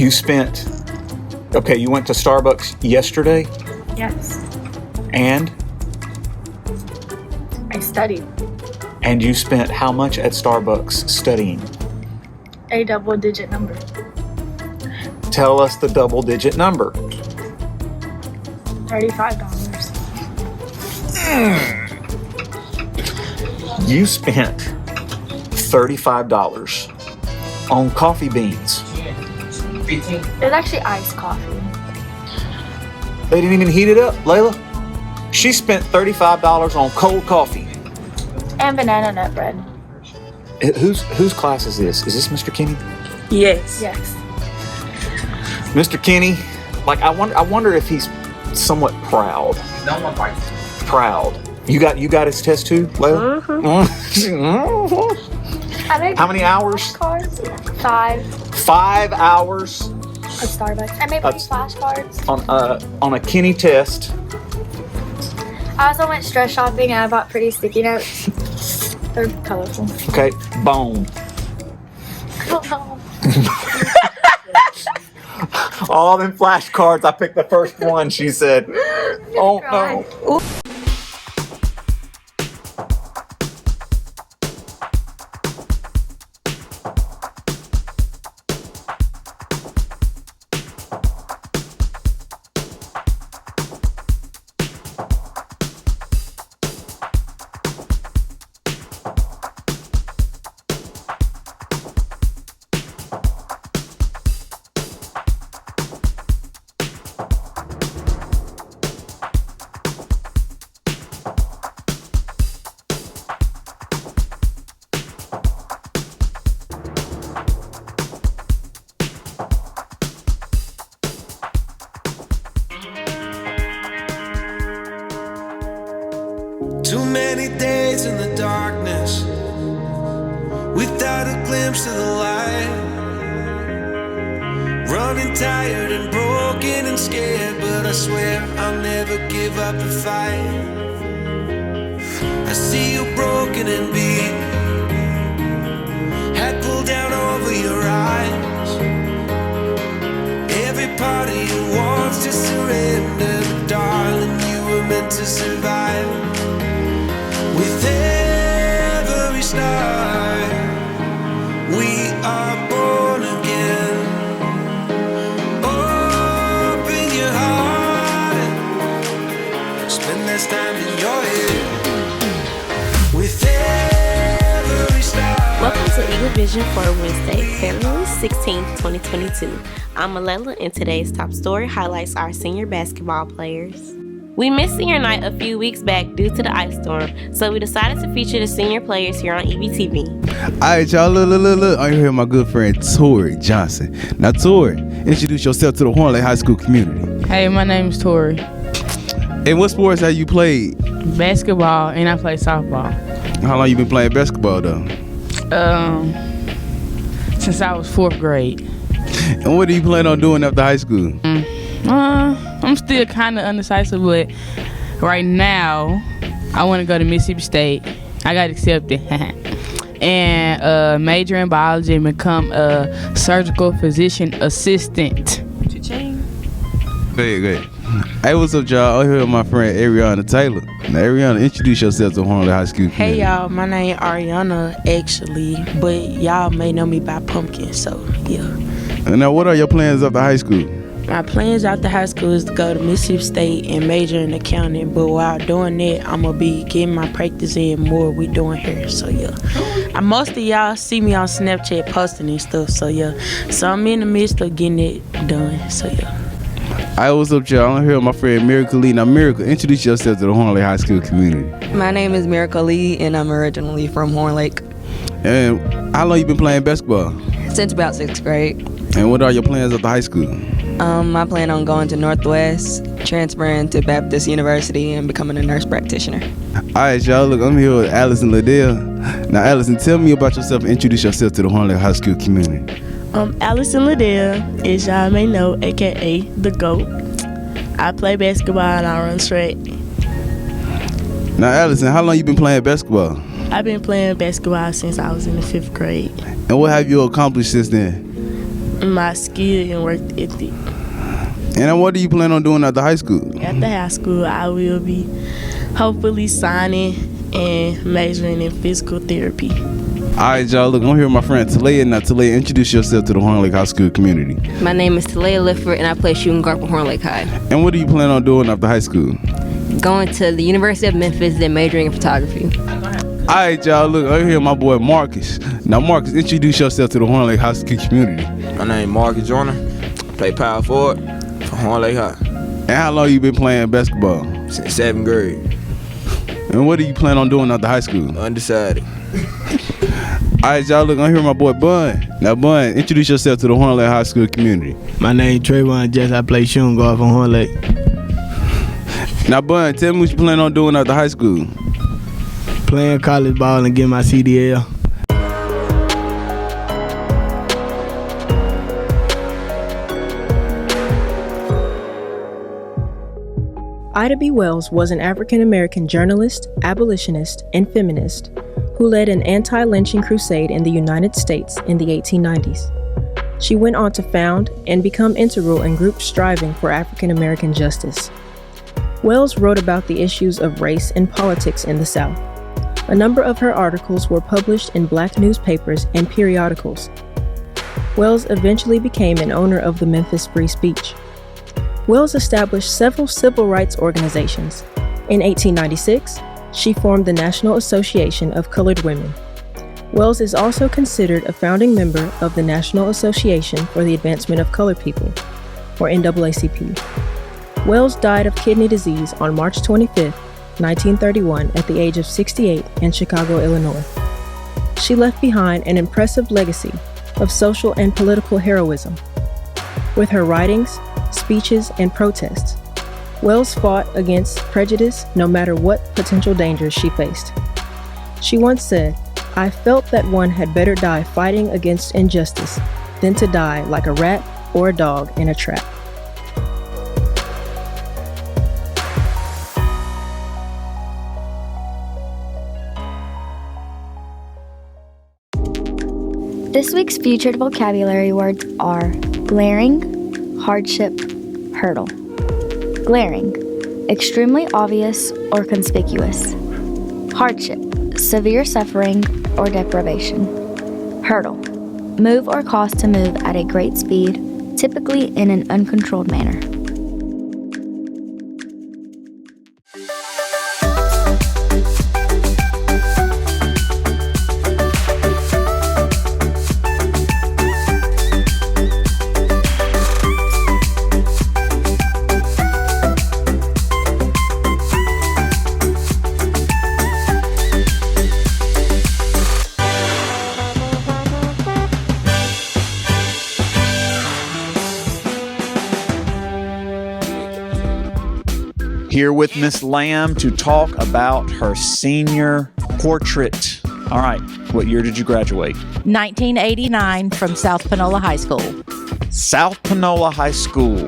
You spent, okay, you went to Starbucks yesterday? Yes. And? I studied. And you spent how much at Starbucks studying? A double-digit number. Tell us the double-digit number. $35. You spent $35 on coffee beans. It's actually iced coffee. They didn't even heat it up, Layla. She spent $35 on cold coffee. And banana nut bread. Whose class is this? Is this Mr. Kenny? Yes. Yes. Mr. Kenny, like I wonder if he's somewhat proud. No one likes it. Proud. You got his test too, Layla? How many hours? Cards. 5. 5 hours At Starbucks. I made flashcards. on a Kenny test. I also went stress shopping and I bought pretty sticky notes. They're colorful. Okay, bone. All them flashcards. I picked the first one. She said, "Oh no." Too many days in the darkness without a glimpse of the light. Running tired and broken and scared, but I swear I'll never give up the fight. I see you broken and beat, head pulled down over your eyes. Every part of you wants to surrender, but darling, you were meant to survive. With every star, we are born again. Open your heart, spend less time in your head. With every star. Welcome to Eagle Vision for Wednesday, February 16th, 2022. I'm Malela, and today's top story highlights our senior basketball players. We missed senior night a few weeks back due to the ice storm, so we decided to feature the senior players here on EVTV. Alright, y'all, look. I'm here with my good friend Tori Johnson. Now, Tori, introduce yourself to the Horn Lake High School community. Hey, my name is Tori. And what sports have you played? Basketball, and I play softball. How long you been playing basketball, though? Since I was 4th grade. And what do you plan on doing after high school? I'm still kind of undecisive, but right now, I want to go to Mississippi State. I got accepted. And major in biology and become a surgical physician assistant. Good. Hey, what's up, y'all? I'm here with my friend Ariana Taylor. Now, Ariana, introduce yourself to Horn Lake High School community. Hey, y'all. My name Ariana, actually, but y'all may know me by Pumpkin, so yeah. And now, what are your plans after high school? My plans after high school is to go to Mississippi State and major in accounting, but while doing that, I'm going to be getting my practice in more we doing here, so yeah. Most of y'all see me on Snapchat posting and stuff, so yeah. So I'm in the midst of getting it done, so yeah. Hey, what's up, y'all? I'm here with my friend Miracle Lee. Now, Miracle, introduce yourself to the Horn Lake High School community. My name is Miracle Lee, and I'm originally from Horn Lake. And how long you been playing basketball? Since about 6th grade. And what are your plans after high school? I plan on going to Northwest, transferring to Baptist University, and becoming a nurse practitioner. Alright, y'all, look, I'm here with Allison Liddell. Now, Allison, tell me about yourself and introduce yourself to the Horn Lake High School community. Allison Liddell, as y'all may know, aka the GOAT. I play basketball and I run track. Now, Allison, how long you been playing basketball? I've been playing basketball since I was in the 5th grade. And what have you accomplished since then? my skill and work ethic. And what do you plan on doing after high school? After high school, I will be hopefully signing and majoring in physical therapy. All right, y'all, look, I'm here with my friend Talea. Now, Talea, introduce yourself to the Horn Lake High School community. My name is Talea Lifford, and I play shooting guard for Horn Lake High. And what do you plan on doing after high school? Going to the University of Memphis and majoring in photography. All right, y'all, look, I'm here with my boy Marcus. Now, Marcus, introduce yourself to the Horn Lake High School community. My name is Marcus Joyner. Play power forward for Horn Lake High. And how long you been playing basketball? Since 7th grade. And what do you plan on doing after high school? Undecided. All right, y'all, look, I'm here with my boy Bun. Now, Bun, introduce yourself to the Horn Lake High School community. My name is Trayvon Jess. I play shooting guard for Horn Lake. Now, Bun, tell me what you plan on doing after high school. Playing college ball and getting my CDL. Ida B. Wells was an African-American journalist, abolitionist, and feminist who led an anti-lynching crusade in the United States in the 1890s. She went on to found and become integral in groups striving for African-American justice. Wells wrote about the issues of race and politics in the South. A number of her articles were published in Black newspapers and periodicals. Wells eventually became an owner of the Memphis Free Speech. Wells established several civil rights organizations. In 1896, she formed the National Association of Colored Women. Wells is also considered a founding member of the National Association for the Advancement of Colored People, or NAACP. Wells died of kidney disease on March 25, 1931, at the age of 68 in Chicago, Illinois. She left behind an impressive legacy of social and political heroism. With her writings, speeches, and protests, Wells fought against prejudice no matter what potential dangers she faced. She once said, "I felt that one had better die fighting against injustice than to die like a rat or a dog in a trap." This week's featured vocabulary words are glaring, hardship, hurdle. Glaring, extremely obvious or conspicuous. Hardship, severe suffering or deprivation. Hurdle, move or cause to move at a great speed, typically in an uncontrolled manner. Here with Miss Lamb to talk about her senior portrait. All right, what year did you graduate? 1989 from South Panola High School. South Panola High School,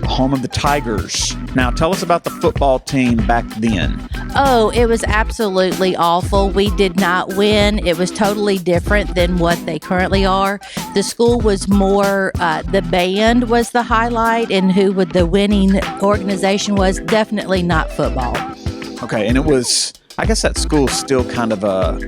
home of the Tigers. Now tell us about the football team back then. Oh, it was absolutely awful. We did not win. It was totally different than what they currently are. The school was more, the band was the highlight, and who would the winning organization was, definitely not football. Okay, and it was, I guess that school's still kind of a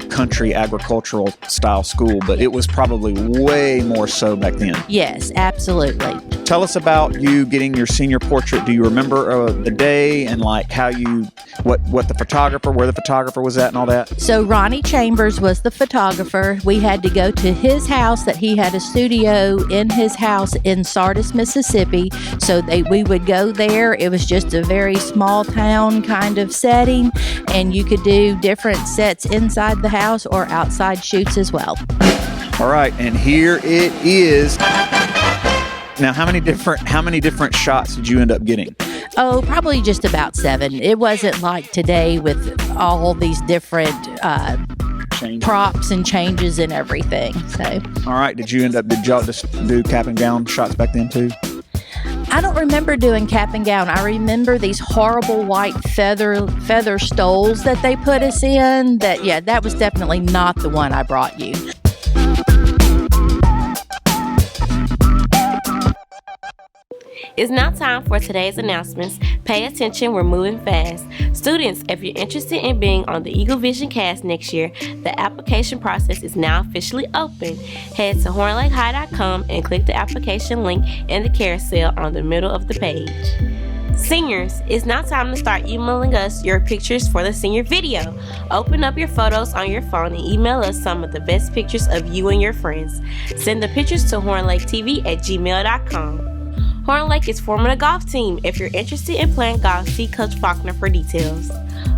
country agricultural style school, but it was probably way more so back then. Yes, absolutely. Tell us about you getting your senior portrait. Do you remember the day and like how you, what the photographer, where the photographer was at and all that? So Ronnie Chambers was the photographer. We had to go to his house that he had a studio in his house in Sardis, Mississippi. So we would go there. It was just a very small town kind of setting, and you could do different sets inside the house or outside shoots as well. All right, and here it is. Now, how many different shots did you end up getting? Oh, probably just about 7. It wasn't like today with all these different props and changes and everything. So. All right. Did y'all just do cap and gown shots back then too? I don't remember doing cap and gown. I remember these horrible white feather stoles that they put us in. That was definitely not the one I brought you. It's now time for today's announcements. Pay attention, we're moving fast. Students, if you're interested in being on the Eagle Vision cast next year, the application process is now officially open. Head to hornlakehigh.com and click the application link in the carousel on the middle of the page. Seniors, it's now time to start emailing us your pictures for the senior video. Open up your photos on your phone and email us some of the best pictures of you and your friends. Send the pictures to hornlaketv@gmail.com. Horn Lake is forming a golf team. If you're interested in playing golf, see Coach Faulkner for details.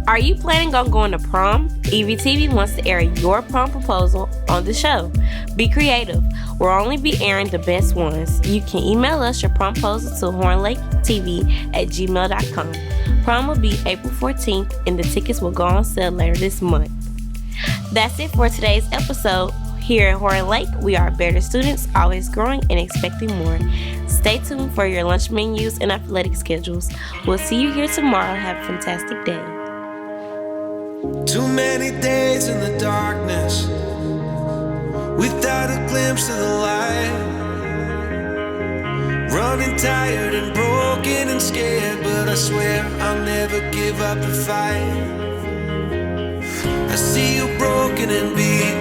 Are you planning on going to prom? EVTV wants to air your prom proposal on the show. Be creative. We'll only be airing the best ones. You can email us your prom proposal to hornlaketv@gmail.com. Prom will be April 14th and the tickets will go on sale later this month. That's it for today's episode. Here at Horn Lake, we are better students, always growing and expecting more. Stay tuned for your lunch menus and athletic schedules. We'll see you here tomorrow. Have a fantastic day. Too many days in the darkness, without a glimpse of the light. Running tired and broken and scared, but I swear I'll never give up the fight. I see you broken and beat,